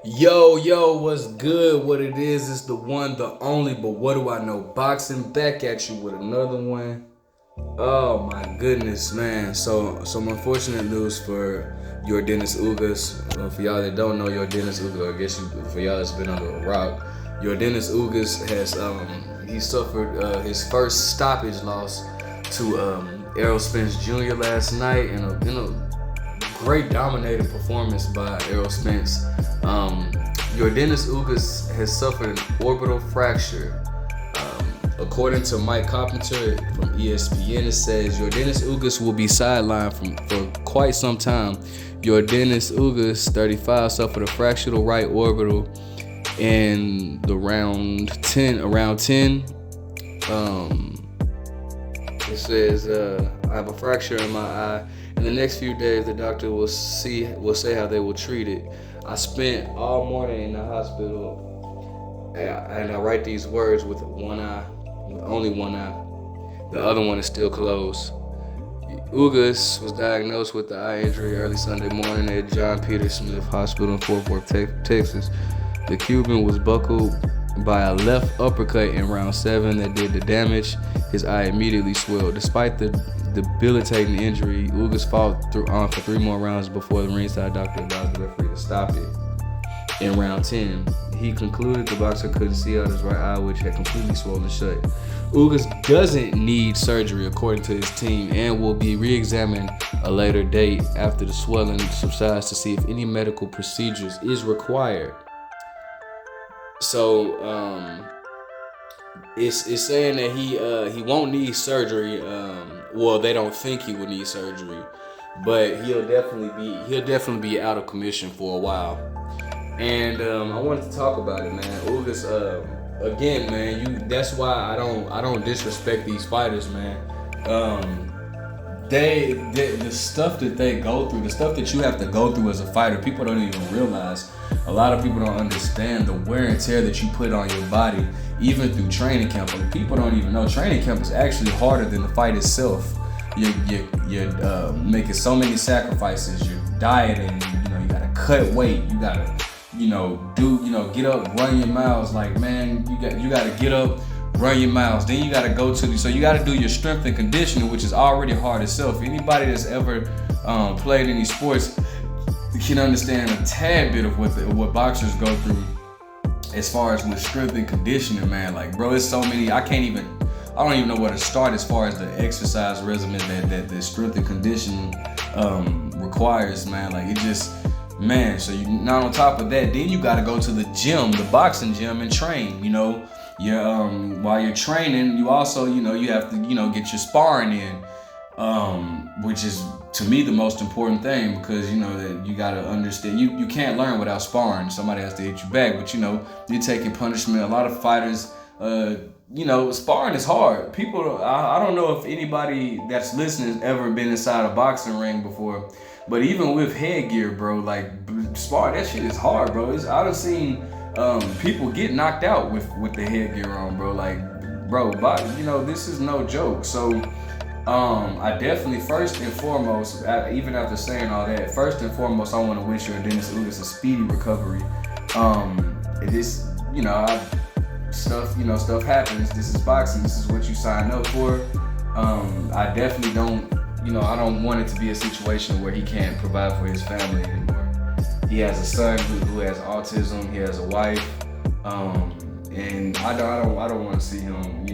Yo, what's good? What it is the one, the only, but what do I know? Boxing back at you with another one. Oh my goodness, man. So some unfortunate news for Yordenis Ugas. For y'all that don't know Yordenis Ugas, I guess for y'all that's been under a rock, Yordenis Ugas has he suffered his first stoppage loss to Errol Spence Jr. last night in a great dominated performance by Errol Spence. Yordenis Ugas has suffered an orbital fracture. According to Mike Carpenter from ESPN, it says Yordenis Ugas will be sidelined for quite some time. Yordenis Ugas, 35, suffered a fractured right orbital in the around 10. It says, I have a fracture in my eye. In the next few days, the doctor will say how they will treat it. I spent all morning in the hospital, and I write these words with one eye, with only one eye. The other one is still closed. Ugas was diagnosed with the eye injury early Sunday morning at John Peter Smith Hospital in Fort Worth, Texas. The Cuban was buckled by a left uppercut in round 7 that did the damage. His eye immediately swelled. Despite the debilitating injury, Ugas fought on for 3 more rounds before the ringside doctor advised the referee to stop it. In round 10, he concluded the boxer couldn't see out his right eye, which had completely swollen shut. Ugas doesn't need surgery, according to his team, and will be re-examined a later date after the swelling subsides to see if any medical procedures is required. So it's saying that he won't need surgery. Well, they don't think he will need surgery, but he'll definitely be out of commission for a while. And I wanted to talk about it, man. Ugas, again, man, that's why I don't disrespect these fighters, man. The stuff that they go through, the stuff that you have to go through as a fighter, people don't even realize. A lot of people don't understand the wear and tear that you put on your body, even through training camp. And people don't even know training camp is actually harder than the fight itself. You're making so many sacrifices. You're dieting. You gotta cut weight. You gotta, get up, run your miles. Like, man, you gotta get up, run your miles. Then you gotta so you gotta do your strength and conditioning, which is already hard itself. Anybody that's ever played any sports can understand a tad bit of what boxers go through as far as with strength and conditioning, man. Like, bro, it's so many. I don't even know where to start as far as the exercise regimen that the strength and conditioning requires, man. Like, it just, man. So you not on top of that, then you got to go to the gym, the boxing gym, and train. While you're training, you also, you have to, get your sparring in, which is, to me, the most important thing, because that you gotta understand you can't learn without sparring. Somebody has to hit you back, but you're taking punishment. A lot of fighters, sparring is hard. People, I don't know if anybody that's listening has ever been inside a boxing ring before, but even with headgear, bro, like sparring, that shit is hard, bro. I've seen people get knocked out with the headgear on, bro. Like, bro, this is no joke. So I definitely, first and foremost, even after saying all that, first and foremost, I want to wish Yordenis Ugas a speedy recovery. Stuff happens. This is boxing. This is what you signed up for. I definitely I don't want it to be a situation where he can't provide for his family anymore. He has a son who has autism. He has a wife. And I don't want to see him,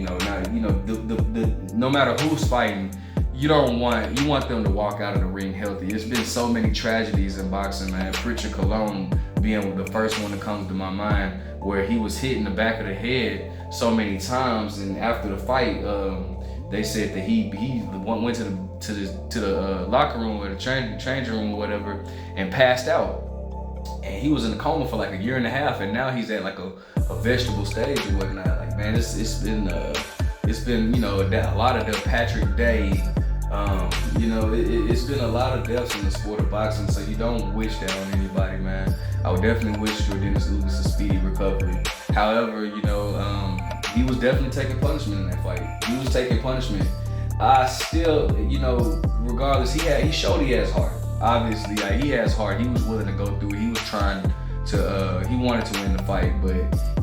no matter who's fighting, you want them to walk out of the ring healthy. It's been so many tragedies in boxing, man. Richard Colon being the first one that comes to my mind, where he was hit in the back of the head so many times, and after the fight, they said that he went to the locker room or the changing room or whatever and passed out. And he was in a coma for like a year and a half, and now he's at like a vegetable stage or whatnot. Like, man, it's been a lot of death. Patrick Day, it's been a lot of deaths in the sport of boxing. So you don't wish that on anybody, man. I would definitely wish Yordenis Ugas a speedy recovery. However, he was definitely taking punishment in that fight. He was taking punishment. I still, regardless, he showed he has heart. Obviously, he has heart. He was willing to go through it. He was trying he wanted to win the fight, but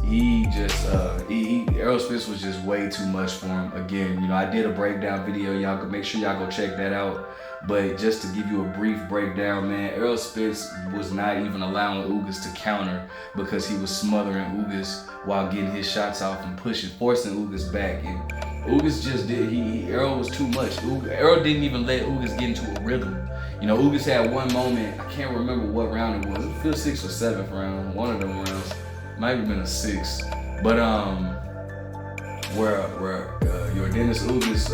he just Errol Spence was just way too much for him. Again, you know, I did a breakdown video. Y'all can make sure y'all go check that out. But just to give you a brief breakdown, man, Errol Spence was not even allowing Ugas to counter because he was smothering Ugas while getting his shots off and forcing Ugas back. And Ugas just did, Errol was too much. Errol didn't even let Ugas get into a rhythm. You know, Ugas had one moment, I can't remember what round it was. It feels 6th or 7th round, one of them rounds. Might have been a 6. But where Yordenis Ugas,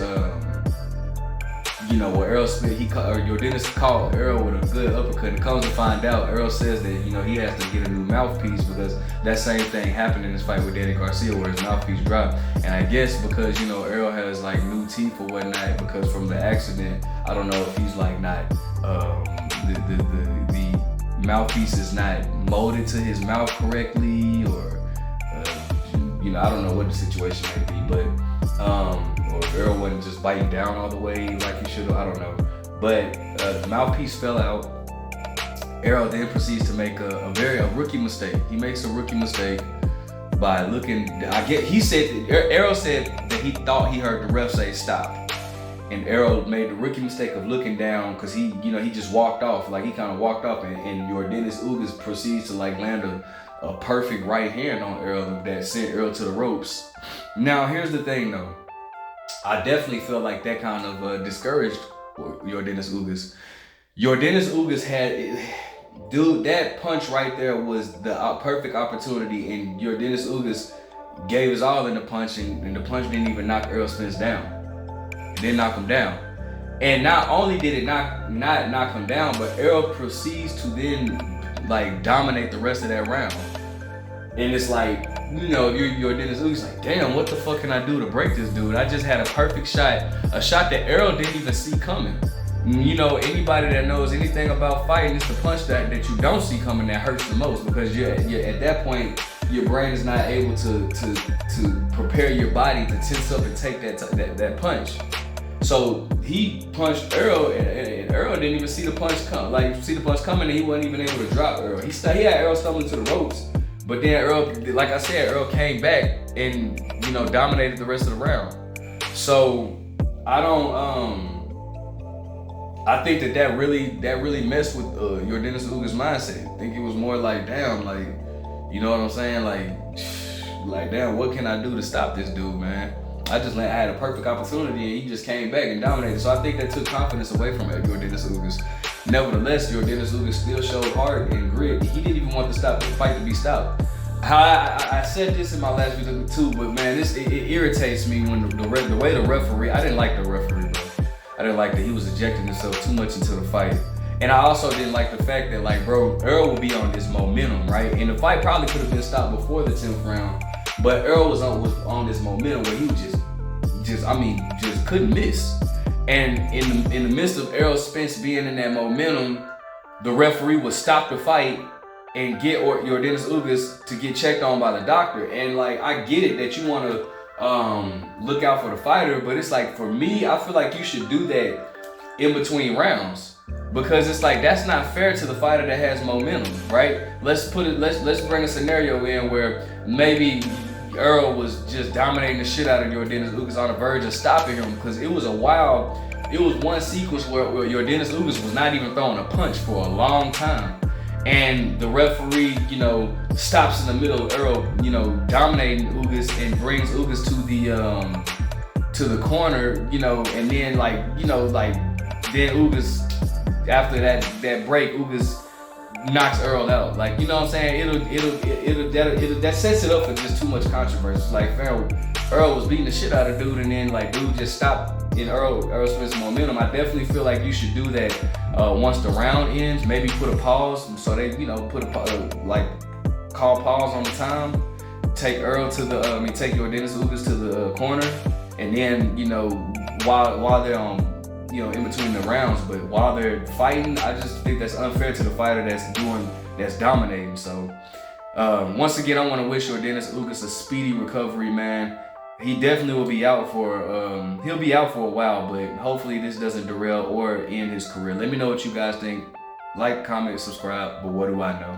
you know, where Errol Spence, Yordenis caught Errol with a good uppercut, and comes to find out, Errol says that, you know, he has to get a new mouthpiece because that same thing happened in his fight with Danny Garcia where his mouthpiece dropped. And I guess because, you know, Errol has like new teeth or whatnot because from the accident, I don't know if he's like not, the mouthpiece is not molded to his mouth correctly, or, you know, I don't know what the situation may be, but, or if Errol wasn't just biting down all the way like he should have, I don't know. But the mouthpiece fell out. Errol then proceeds to make a rookie mistake. He makes a rookie mistake by looking, Errol said that he thought he heard the ref say stop. And Errol made the rookie mistake of looking down because he just walked off, like he kind of walked off, and Yordenis Ugas proceeds to like land a perfect right hand on Errol that sent Errol to the ropes. Now, here's the thing though. I definitely feel like that kind of discouraged Yordenis Ugas. Yordenis Ugas that punch right there was the perfect opportunity, and Yordenis Ugas gave his all in the punch, and the punch didn't even knock Errol Spence down. It didn't knock him down. And not only did it not knock him down, but Errol proceeds to then like dominate the rest of that round. And it's like, you know, Yordenis Ugas like, damn, what the fuck can I do to break this dude? I just had a perfect shot, a shot that Errol didn't even see coming. You know, anybody that knows anything about fighting, it's the punch that you don't see coming that hurts the most, because you're at that point, your brain is not able to prepare your body to tense up and take that punch. So he punched Errol, and Errol didn't even see the punch come. And he wasn't even able to drop Errol. He had Errol stumbling to the ropes. But then Errol, like I said, Errol came back and, you know, dominated the rest of the round. So I think that really messed with Yordenis Ugas' mindset. I think it was more like, damn, like, you know what I'm saying? Like damn, what can I do to stop this dude, man? I had a perfect opportunity and he just came back and dominated. So I think that took confidence away from Yordenis Ugas. Nevertheless, Yordenis Ugas still showed heart and grit. He didn't even want the fight to be stopped. I said this in my last video too, but man, it irritates me when the way the referee, I didn't like the referee, bro. I didn't like that he was ejecting himself too much into the fight. And I also didn't like the fact that, like, bro, Errol would be on this momentum, right? And the fight probably could have been stopped before the 10th round, but Errol was on this momentum where he was just couldn't miss. And in the midst of Errol Spence being in that momentum, the referee would stop the fight and get Yordenis Ugas to get checked on by the doctor. And like, I get it that you want to look out for the fighter, but it's like, for me, I feel like you should do that in between rounds, because it's like, that's not fair to the fighter that has momentum, right? Let's bring a scenario in where maybe Errol was just dominating the shit out of Yordenis Ugas on the verge of stopping him, because it was one sequence where Yordenis Ugas was not even throwing a punch for a long time. And the referee, you know, stops in the middle of Errol, you know, dominating Ugas, and brings Ugas to the corner, you know, and then then Ugas, after that break, Ugas knocks Errol out. Like, you know what I'm saying? That sets it up for just too much controversy. Like, Errol was beating the shit out of dude, and then like dude just stopped in Errol Spence's momentum. I definitely feel like you should do that once the round ends. Maybe put a pause, so they, you know, call pause on the time. Take take Yordenis Ugas to the corner, and then, you know, while they're in between the rounds, but while they're fighting, I just think that's unfair to the fighter that's dominating. So once again, I want to wish Yordenis Ugas a speedy recovery, man. He definitely will be out he'll be out for a while, but hopefully this doesn't derail or end his career. Let me know what you guys think. Like, comment, subscribe, but what do I know?